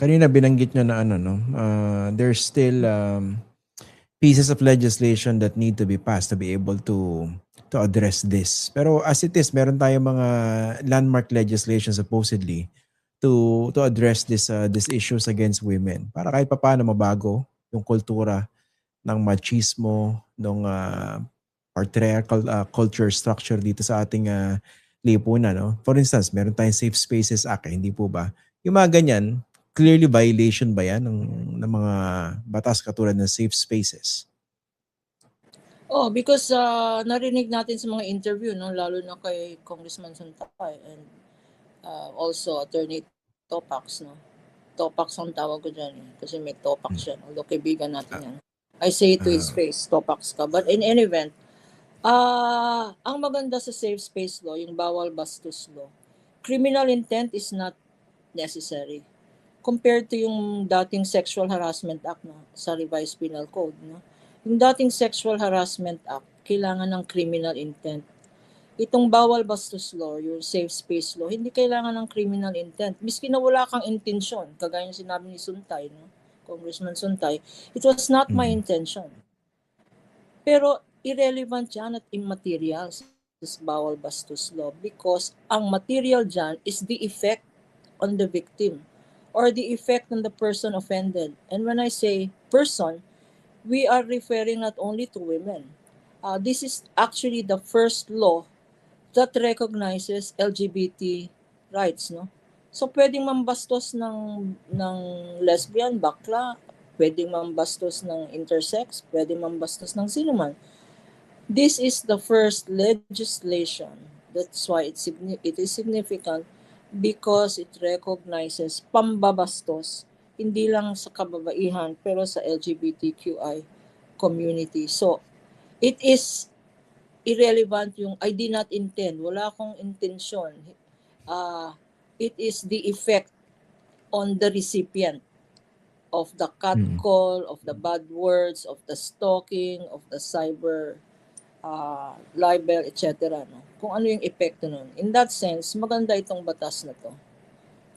kanina binanggit nyo na ano, no? There's still pieces of legislation that need to be passed to be able to address this. Pero as it is, meron tayong mga landmark legislation supposedly to address this issues against women. Para kahit papaano mabago yung kultura ng machismo, ng patriarchal culture structure dito sa ating lipunan. No? For instance, meron tayong Safe Spaces Act, hindi po ba? Yung mga ganyan, clearly violation ba yan ng mga batas katulad ng safe spaces? Oh, because narinig natin sa mga interview, no, lalo na kay Congressman Santay and also Attorney Topax, no. Topax ang tawag ko dyan kasi may Topax siya. Although kaibigan natin yan. I say it to his face, Topax ka. But in any event, ang maganda sa safe space law, yung bawal bastos law, criminal intent is not necessary compared to yung dating Sexual Harassment Act na sa Revised Penal Code. No? Yung dating Sexual Harassment Act, kailangan ng criminal intent. Itong bawal bastos law, yung safe space law, hindi kailangan ng criminal intent. Miski na wala kang intensyon, kagaya yung sinabi ni Suntay, no? Congressman Suntay, it was not my intention. Pero irrelevant yan at immaterial sa bawal bastos law because ang material dyan is the effect on the victim or the effect on the person offended. And when I say person, we are referring not only to women. This is actually the first law that recognizes LGBT rights, no? So pwedeng mambastos ng lesbian, bakla, pwedeng mambastos ng intersex, pwedeng mambastos ng sino man. This is the first legislation. That's why it is significant because it recognizes pambabastos hindi lang sa kababaihan pero sa LGBTQI community. So it is irrelevant yung I did not intend. Wala akong intensyon. It is the effect on the recipient of the catcall, of the bad words, of the stalking, of the cyber libel, etc. No? Kung ano yung epekto nun. In that sense, maganda itong batas na to.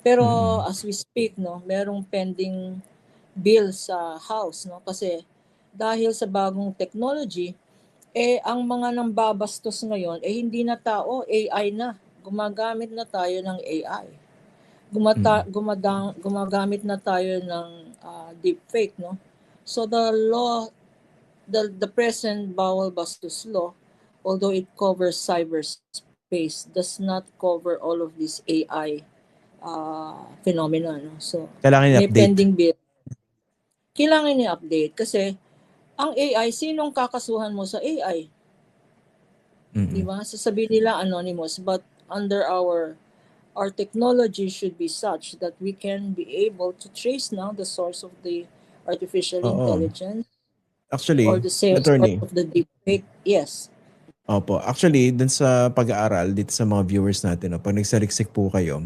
Pero as we speak, no, merong pending bill sa House, no, kasi dahil sa bagong technology, ang mga nambabastos ngayon, hindi na tao, AI na. Gumagamit na tayo ng AI. Gumagamit na tayo ng deepfake, no. So the law, the present bawal bastos law, although it covers cyberspace, does not cover all of this AI phenomena. No? So, may pending bill. Kailangan i-update kasi ang AI, sinong kakasuhan mo sa AI? Diba? Sasabihin nila anonymous, but under our technology should be such that we can be able to trace now the source of the artificial intelligence. Actually, or the source attorney of the deepfake. Yes. Opo. Actually, dun sa pag-aaral dito sa mga viewers natin, no, pag nagsaliksik po kayo,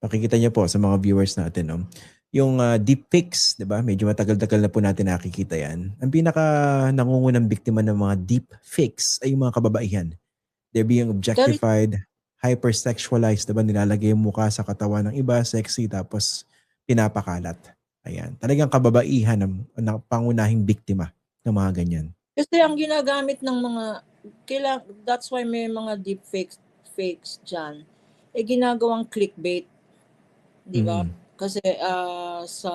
makikita niyo po sa mga viewers natin, no, yung deepfakes, di ba? Medyo matagal-tagal na po natin nakikita yan. Ang pinaka nangungunang biktima ng mga deepfakes ay yung mga kababaihan. They're being objectified, hypersexualized, di ba? Nilalagay yung mukha sa katawan ng iba, sexy, tapos pinapakalat. Ayan. Talagang kababaihan ng pangunahing biktima ng mga ganyan. Kasi ang ginagamit ng mga that's why may mga deep fakes dyan, ginagawang clickbait, di ba? Kasi sa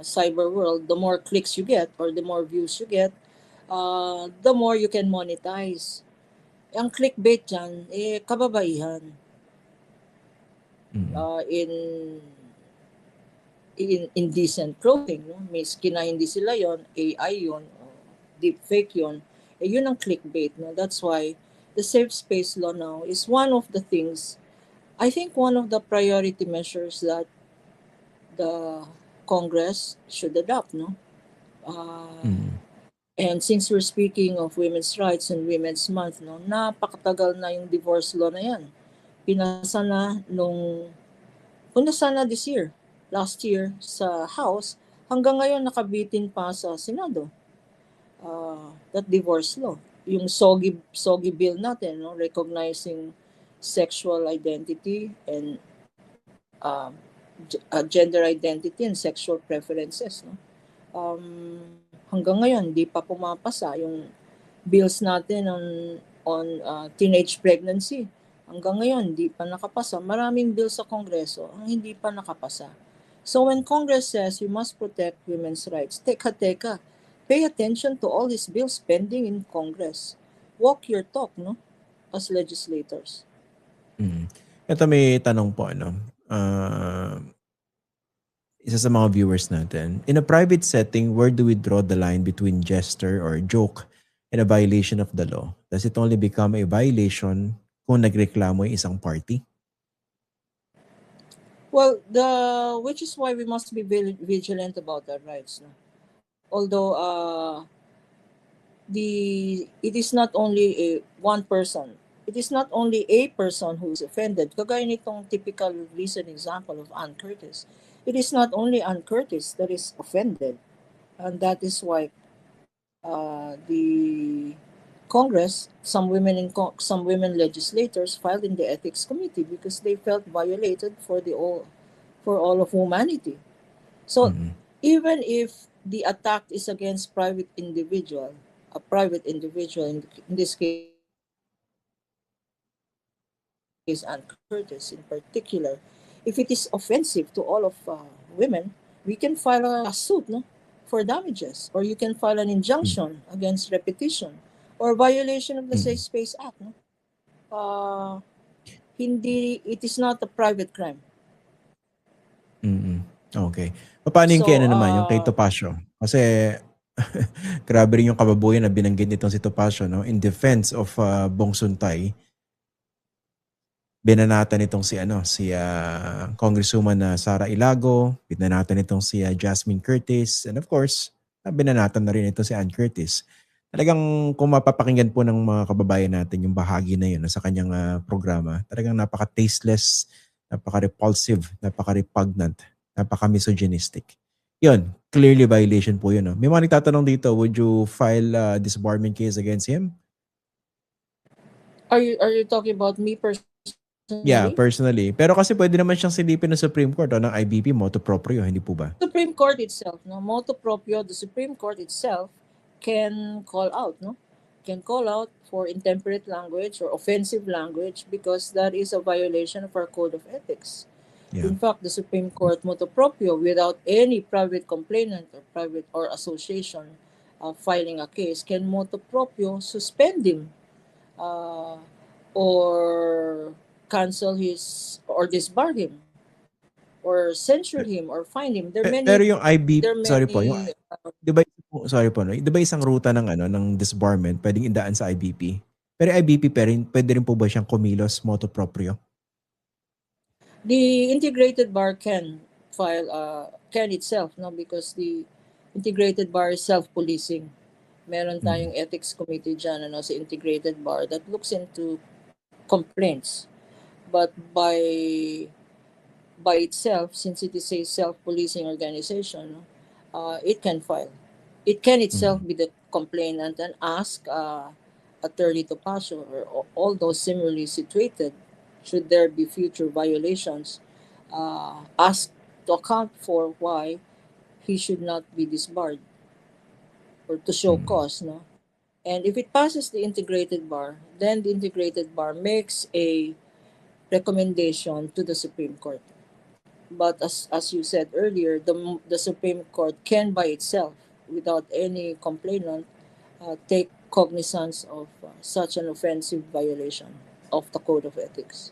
cyber world, the more clicks you get or the more views you get, the more you can monetize. Ang clickbait dyan, kababaihan. In indecent clothing, no? Miski na hindi sila yon, AI yon, deepfake yon, yun ang clickbait. No? That's why the safe space law now is one of the things, I think one of the priority measures that the Congress should adopt. No? And since we're speaking of women's rights and Women's Month, no, napakatagal na yung divorce law na yan. Pinasa na this year, last year sa House, hanggang ngayon nakabitin pa sa Senado. That divorce law, yung soggy bill natin, no, recognizing sexual identity and gender identity and sexual preferences. No? Hanggang ngayon, di pa pumapasa yung bills natin on teenage pregnancy. Hanggang ngayon, di pa nakapasa. Maraming bills sa Kongreso ang hindi pa nakapasa. So when Congress says we must protect women's rights, teka, pay attention to all these bills pending in Congress. Walk your talk, no? As legislators. Ito may tanong po, isa sa mga viewers natin. In a private setting, where do we draw the line between jester or joke and a violation of the law? Does it only become a violation kung nagreklamo yung isang party? Well, which is why we must be vigilant about our rights. No? Although it is not only one person. It is not only a person who is offended. Kagaya nitong typical recent example of Ann Curtis. It is not only Ann Curtis that is offended. And that is why the Congress, some women legislators filed in the ethics committee because they felt violated for all of humanity. So even if the attack is against a private individual, in this case Ann Curtis in particular, if it is offensive to all of women, we can file a suit, no, for damages, or you can file an injunction against repetition or violation of the Safe Space Act. No? It is not a private crime. Okay. Paano yung kaya naman, yung kay Topacio? Kasi grabe rin yung kababuyan na binanggit nitong si Topacio, no? In defense of Bong Suntay, binanatan itong si Congresswoman Sara Ilago, binanatan itong si Jasmine Curtis, and of course, binanatan na rin ito si Ann Curtis. Talagang kung mapapakinggan po ng mga kababayan natin yung bahagi na yun sa kanyang programa, talagang napaka-tasteless, napaka-repulsive, napaka-repugnant, napaka-misogynistic. Yun, clearly violation po yun. No? May mga nagtatanong dito, would you file a disbarment case against him? Are you talking about me personally? Yeah, personally. Pero kasi pwede naman siyang silipin ng Supreme Court o ng IBP, motu proprio, hindi po ba? Supreme Court itself, no, motu proprio, the Supreme Court itself can call out, no, can call out for intemperate language or offensive language because that is a violation of our code of ethics. Yeah. In fact, the Supreme Court motu proprio, without any private complainant or association filing a case, can motu proprio suspend him or cancel his or disbar him or censure him or fine him. Pero yung IBP, sorry po, yung di ba isang ruta ng disbarment pwedeng idaan sa IBP? Pero IBP pwede rin po ba siyang kumilos motu proprio? The integrated bar can file can itself, no, because the integrated bar is self-policing. Meron tayong ethics committee dyan, sa integrated bar that looks into complaints. But by itself, since it is a self-policing organization, it can file. It can itself be the complainant and ask Attorney Topacio or all those similarly situated, should there be future violations, ask to account for why he should not be disbarred or to show cause, no? And if it passes the integrated bar, then the integrated bar makes a recommendation to the Supreme Court. But as you said earlier, the Supreme Court can by itself, without any complainant, take cognizance of such an offensive violation of the Code of Ethics.